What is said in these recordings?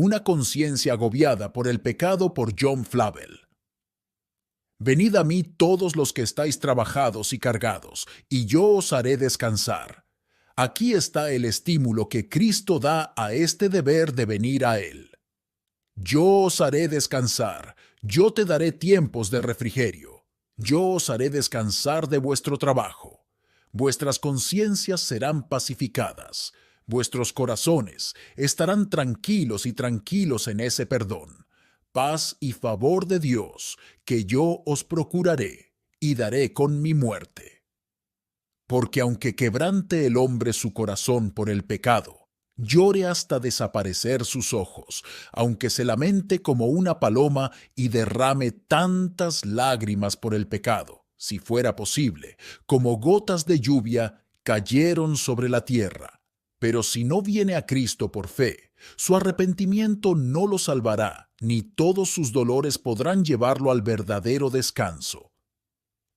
Una conciencia agobiada por el pecado por John Flavel. Venid a mí todos los que estáis trabajados y cargados, y yo os haré descansar. Aquí está el estímulo que Cristo da a este deber de venir a Él. Yo os haré descansar, yo te daré tiempos de refrigerio, yo os haré descansar de vuestro trabajo. Vuestras conciencias serán pacificadas, vuestros corazones estarán tranquilos y tranquilos en ese perdón. Paz y favor de Dios, que yo os procuraré y daré con mi muerte. Porque aunque quebrante el hombre su corazón por el pecado, llore hasta desaparecer sus ojos, aunque se lamente como una paloma y derrame tantas lágrimas por el pecado, si fuera posible, como gotas de lluvia cayeron sobre la tierra. Pero si no viene a Cristo por fe, su arrepentimiento no lo salvará, ni todos sus dolores podrán llevarlo al verdadero descanso.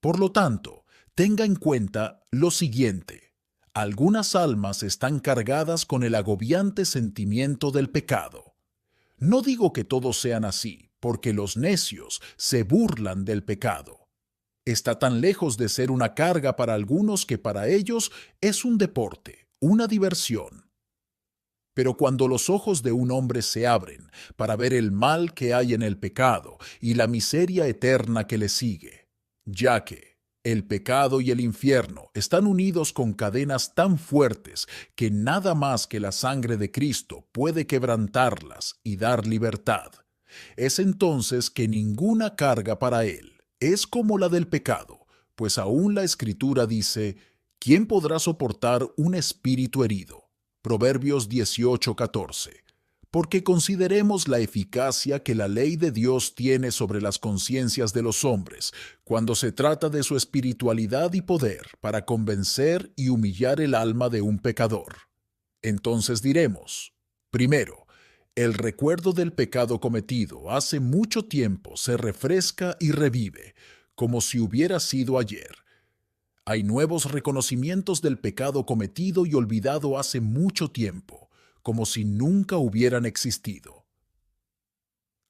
Por lo tanto, tenga en cuenta lo siguiente. Algunas almas están cargadas con el agobiante sentimiento del pecado. No digo que todos sean así, porque los necios se burlan del pecado. Está tan lejos de ser una carga para algunos que para ellos es un deporte, una diversión. Pero cuando los ojos de un hombre se abren para ver el mal que hay en el pecado y la miseria eterna que le sigue, ya que el pecado y el infierno están unidos con cadenas tan fuertes que nada más que la sangre de Cristo puede quebrantarlas y dar libertad, es entonces que ninguna carga para él es como la del pecado, pues aún la Escritura dice, ¿quién podrá soportar un espíritu herido? Proverbios 18:14. Porque consideremos la eficacia que la ley de Dios tiene sobre las conciencias de los hombres, cuando se trata de su espiritualidad y poder para convencer y humillar el alma de un pecador. Entonces diremos, primero, el recuerdo del pecado cometido hace mucho tiempo se refresca y revive, como si hubiera sido ayer. Hay nuevos reconocimientos del pecado cometido y olvidado hace mucho tiempo, como si nunca hubieran existido.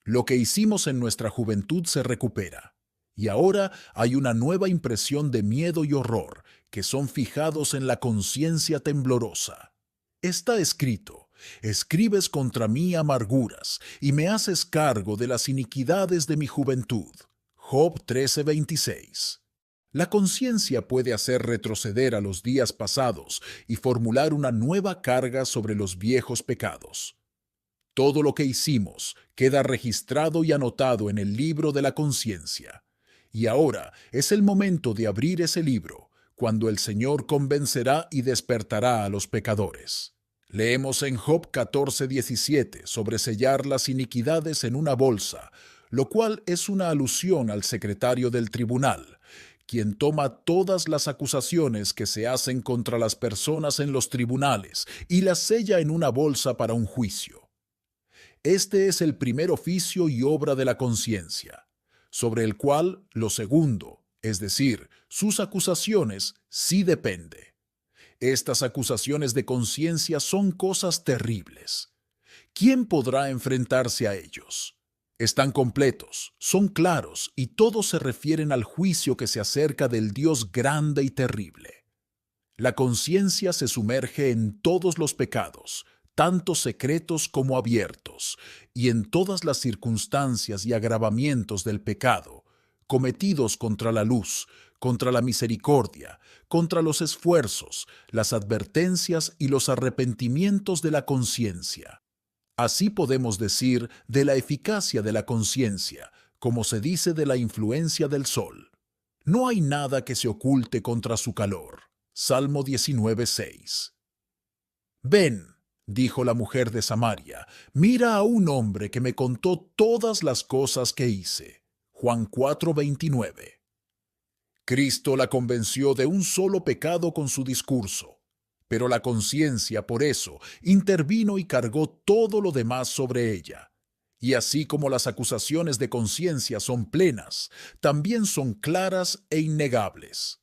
Lo que hicimos en nuestra juventud se recupera, y ahora hay una nueva impresión de miedo y horror que son fijados en la conciencia temblorosa. Está escrito, escribes contra mí amarguras, y me haces cargo de las iniquidades de mi juventud. Job 13:26. La conciencia puede hacer retroceder a los días pasados y formular una nueva carga sobre los viejos pecados. Todo lo que hicimos queda registrado y anotado en el libro de la conciencia. Y ahora es el momento de abrir ese libro, cuando el Señor convencerá y despertará a los pecadores. Leemos en Job 14:17 sobre sellar las iniquidades en una bolsa, lo cual es una alusión al secretario del tribunal, quien toma todas las acusaciones que se hacen contra las personas en los tribunales y las sella en una bolsa para un juicio. Este es el primer oficio y obra de la conciencia, sobre el cual lo segundo, es decir, sus acusaciones, sí depende. Estas acusaciones de conciencia son cosas terribles. ¿Quién podrá enfrentarse a ellos? Están completos, son claros y todos se refieren al juicio que se acerca del Dios grande y terrible. La conciencia se sumerge en todos los pecados, tanto secretos como abiertos, y en todas las circunstancias y agravamientos del pecado, cometidos contra la luz, contra la misericordia, contra los esfuerzos, las advertencias y los arrepentimientos de la conciencia. Así podemos decir de la eficacia de la conciencia, como se dice de la influencia del sol. No hay nada que se oculte contra su calor. Salmo 19:6. Ven, dijo la mujer de Samaria, mira a un hombre que me contó todas las cosas que hice. Juan 4:29. Cristo la convenció de un solo pecado con su discurso. Pero la conciencia, por eso, intervino y cargó todo lo demás sobre ella. Y así como las acusaciones de conciencia son plenas, también son claras e innegables.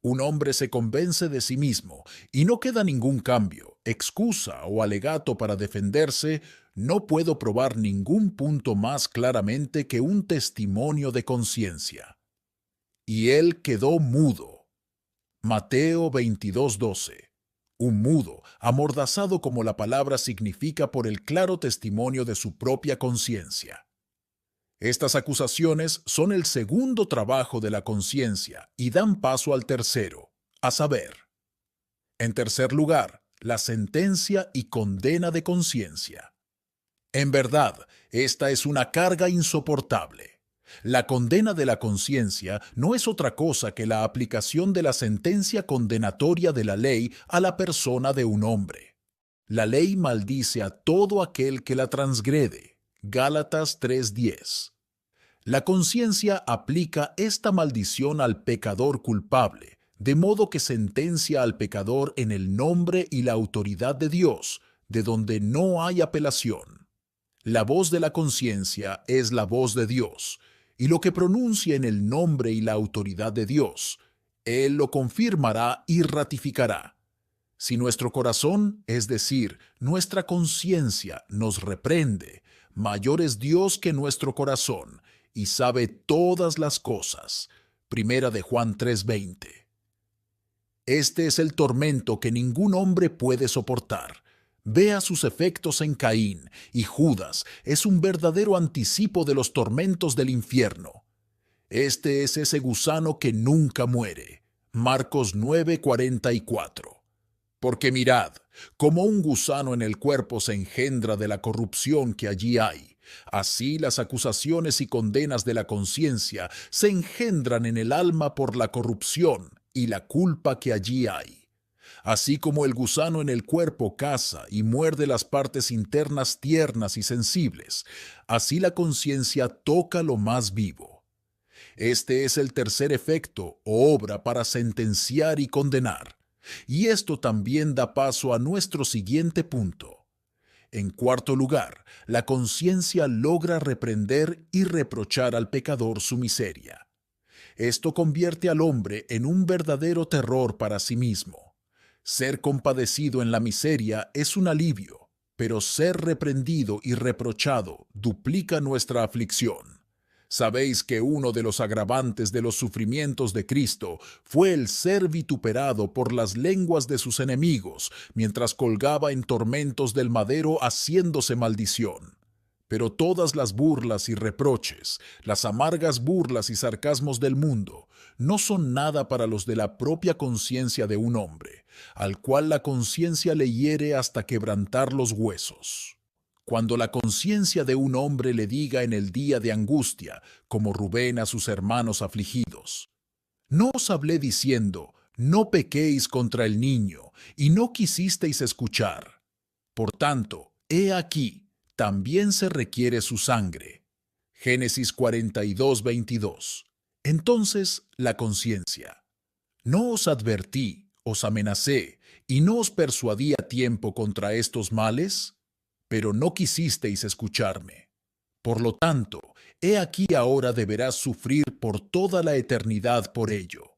Un hombre se convence de sí mismo y no queda ningún cambio, excusa o alegato para defenderse, No puedo probar ningún punto más claramente que un testimonio de conciencia. Y él quedó mudo. Mateo 22:12. Un mudo, amordazado como la palabra significa por el claro testimonio de su propia conciencia. Estas acusaciones son el segundo trabajo de la conciencia y dan paso al tercero, a saber. En tercer lugar, la sentencia y condena de conciencia. En verdad, esta es una carga insoportable. La condena de la conciencia no es otra cosa que la aplicación de la sentencia condenatoria de la ley a la persona de un hombre. La ley maldice a todo aquel que la transgrede. Gálatas 3:10. La conciencia aplica esta maldición al pecador culpable, de modo que sentencia al pecador en el nombre y la autoridad de Dios, de donde no hay apelación. La voz de la conciencia es la voz de Dios, y lo que pronuncia en el nombre y la autoridad de Dios, Él lo confirmará y ratificará. Si nuestro corazón, es decir, nuestra conciencia, nos reprende, mayor es Dios que nuestro corazón, y sabe todas las cosas. Primera de Juan 3:20. Este es el tormento que ningún hombre puede soportar. Vea sus efectos en Caín, y Judas es un verdadero anticipo de los tormentos del infierno. Este es ese gusano que nunca muere. Marcos 9:44. Porque mirad, como un gusano en el cuerpo se engendra de la corrupción que allí hay, así las acusaciones y condenas de la conciencia se engendran en el alma por la corrupción y la culpa que allí hay. Así como el gusano en el cuerpo caza y muerde las partes internas tiernas y sensibles, así la conciencia toca lo más vivo. Este es el tercer efecto o obra para sentenciar y condenar. Y esto también da paso a nuestro siguiente punto. En cuarto lugar, la conciencia logra reprender y reprochar al pecador su miseria. Esto convierte al hombre en un verdadero terror para sí mismo. Ser compadecido en la miseria es un alivio, pero ser reprendido y reprochado duplica nuestra aflicción. Sabéis que uno de los agravantes de los sufrimientos de Cristo fue el ser vituperado por las lenguas de sus enemigos mientras colgaba en tormentos del madero haciéndose maldición. Pero todas las burlas y reproches, las amargas burlas y sarcasmos del mundo, no son nada para los de la propia conciencia de un hombre, al cual la conciencia le hiere hasta quebrantar los huesos. Cuando la conciencia de un hombre le diga en el día de angustia, como Rubén a sus hermanos afligidos, no os hablé diciendo, no pequéis contra el niño, y no quisisteis escuchar. Por tanto, he aquí, también se requiere su sangre. Génesis 42:22. Entonces, la conciencia. No os advertí, os amenacé, y no os persuadí a tiempo contra estos males, pero no quisisteis escucharme. Por lo tanto, he aquí ahora deberás sufrir por toda la eternidad por ello.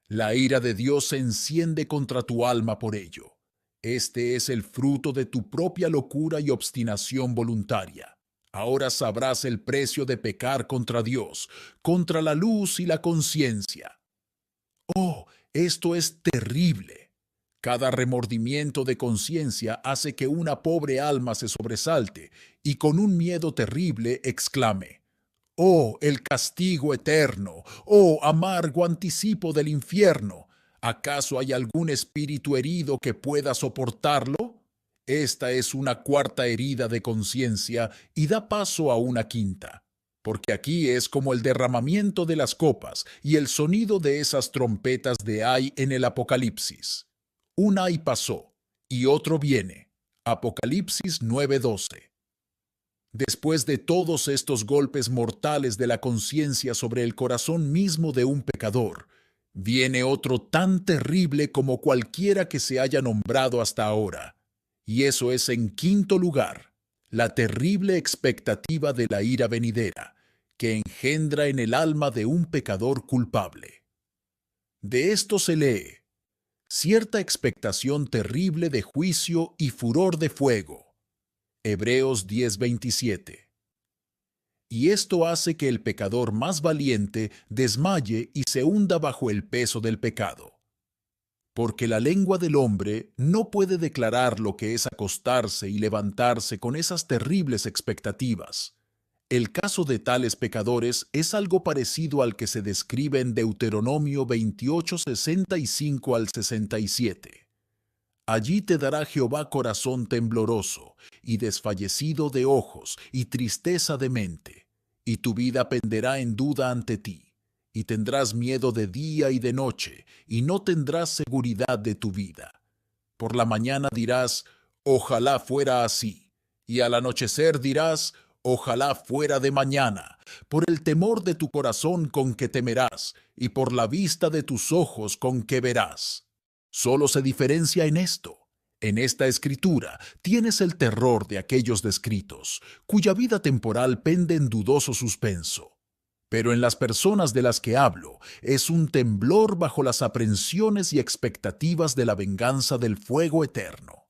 La ira de Dios se enciende contra tu alma por ello. Este es el fruto de tu propia locura y obstinación voluntaria. Ahora sabrás el precio de pecar contra Dios, contra la luz y la conciencia. Oh, esto es terrible. Cada remordimiento de conciencia hace que una pobre alma se sobresalte y con un miedo terrible exclame: «Oh, el castigo eterno! ¡Oh, amargo anticipo del infierno! ¿Acaso hay algún espíritu herido que pueda soportarlo?». Esta es una cuarta herida de conciencia y da paso a una quinta, porque aquí es como el derramamiento de las copas y el sonido de esas trompetas de ay en el Apocalipsis. Un ay pasó, y otro viene. Apocalipsis 9:12. Después de todos estos golpes mortales de la conciencia sobre el corazón mismo de un pecador, viene otro tan terrible como cualquiera que se haya nombrado hasta ahora. Y eso es, en quinto lugar, la terrible expectativa de la ira venidera, que engendra en el alma de un pecador culpable. De esto se lee: cierta expectación terrible de juicio y furor de fuego. Hebreos 10:27. Y esto hace que el pecador más valiente desmaye y se hunda bajo el peso del pecado. Porque la lengua del hombre no puede declarar lo que es acostarse y levantarse con esas terribles expectativas. El caso de tales pecadores es algo parecido al que se describe en Deuteronomio 28:65 al 67. Allí te dará Jehová corazón tembloroso, y desfallecido de ojos, y tristeza de mente, y tu vida penderá en duda ante ti, y tendrás miedo de día y de noche, y no tendrás seguridad de tu vida. Por la mañana dirás, ojalá fuera así, y al anochecer dirás, ojalá fuera de mañana, por el temor de tu corazón con que temerás, y por la vista de tus ojos con que verás. Solo se diferencia en esto. En esta escritura tienes el terror de aquellos descritos, cuya vida temporal pende en dudoso suspenso. Pero en las personas de las que hablo es un temblor bajo las aprensiones y expectativas de la venganza del fuego eterno.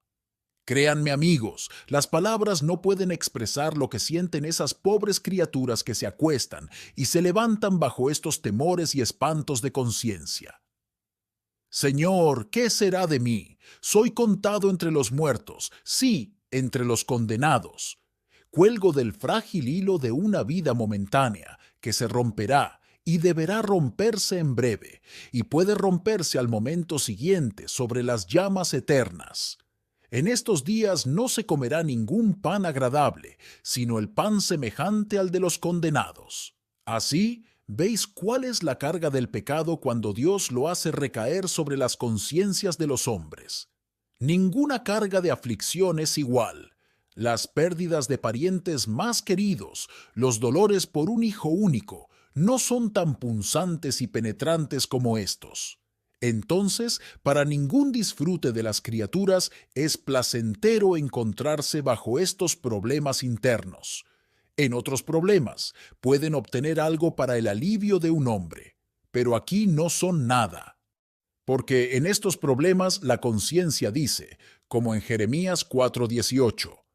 Créanme, amigos, las palabras no pueden expresar lo que sienten esas pobres criaturas que se acuestan y se levantan bajo estos temores y espantos de conciencia. Señor, ¿qué será de mí? Soy contado entre los muertos, sí, entre los condenados. Cuelgo del frágil hilo de una vida momentánea que se romperá y deberá romperse en breve, y puede romperse al momento siguiente sobre las llamas eternas. En estos días no se comerá ningún pan agradable, sino el pan semejante al de los condenados. Así, ¿veis cuál es la carga del pecado cuando Dios lo hace recaer sobre las conciencias de los hombres? Ninguna carga de aflicción es igual. Las pérdidas de parientes más queridos, los dolores por un hijo único, no son tan punzantes y penetrantes como estos. Entonces, para ningún disfrute de las criaturas es placentero encontrarse bajo estos problemas internos. En otros problemas pueden obtener algo para el alivio de un hombre, pero aquí no son nada. Porque en estos problemas la conciencia dice, como en Jeremías 4:18,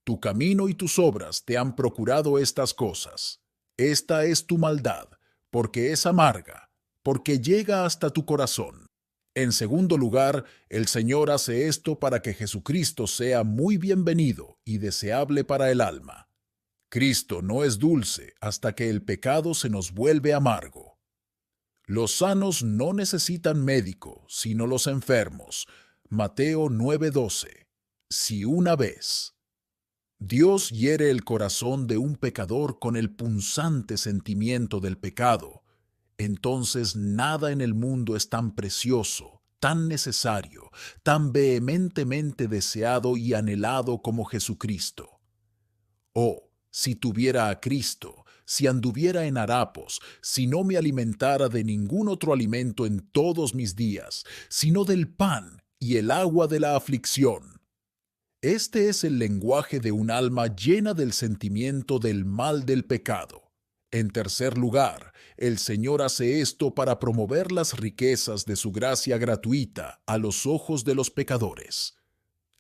tu camino y tus obras te han procurado estas cosas. Esta es tu maldad, porque es amarga, porque llega hasta tu corazón. En segundo lugar, el Señor hace esto para que Jesucristo sea muy bienvenido y deseable para el alma. Cristo no es dulce hasta que el pecado se nos vuelve amargo. Los sanos no necesitan médico, sino los enfermos. Mateo 9:12. Si una vez Dios hiere el corazón de un pecador con el punzante sentimiento del pecado, entonces nada en el mundo es tan precioso, tan necesario, tan vehementemente deseado y anhelado como Jesucristo. Oh, si tuviera a Cristo, si anduviera en harapos, si no me alimentara de ningún otro alimento en todos mis días, sino del pan y el agua de la aflicción. Este es el lenguaje de un alma llena del sentimiento del mal del pecado. En tercer lugar, el Señor hace esto para promover las riquezas de su gracia gratuita a los ojos de los pecadores.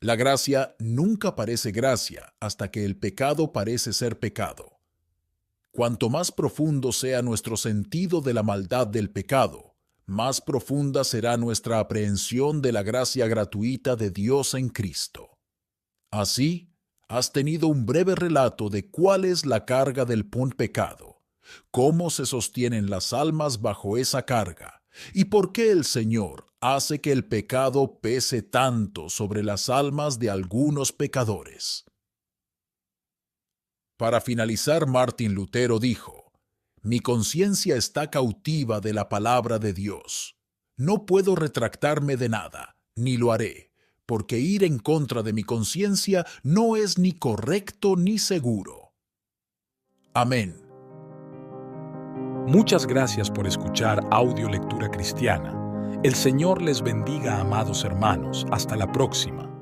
La gracia nunca parece gracia hasta que el pecado parece ser pecado. Cuanto más profundo sea nuestro sentido de la maldad del pecado, más profunda será nuestra aprehensión de la gracia gratuita de Dios en Cristo. Así, has tenido un breve relato de cuál es la carga del pecado, cómo se sostienen las almas bajo esa carga, y por qué el Señor hace que el pecado pese tanto sobre las almas de algunos pecadores. Para finalizar, Martín Lutero dijo, mi conciencia está cautiva de la palabra de Dios. No puedo retractarme de nada, ni lo haré, porque ir en contra de mi conciencia no es ni correcto ni seguro. Amén. Muchas gracias por escuchar Audio Lectura Cristiana. El Señor les bendiga, amados hermanos. Hasta la próxima.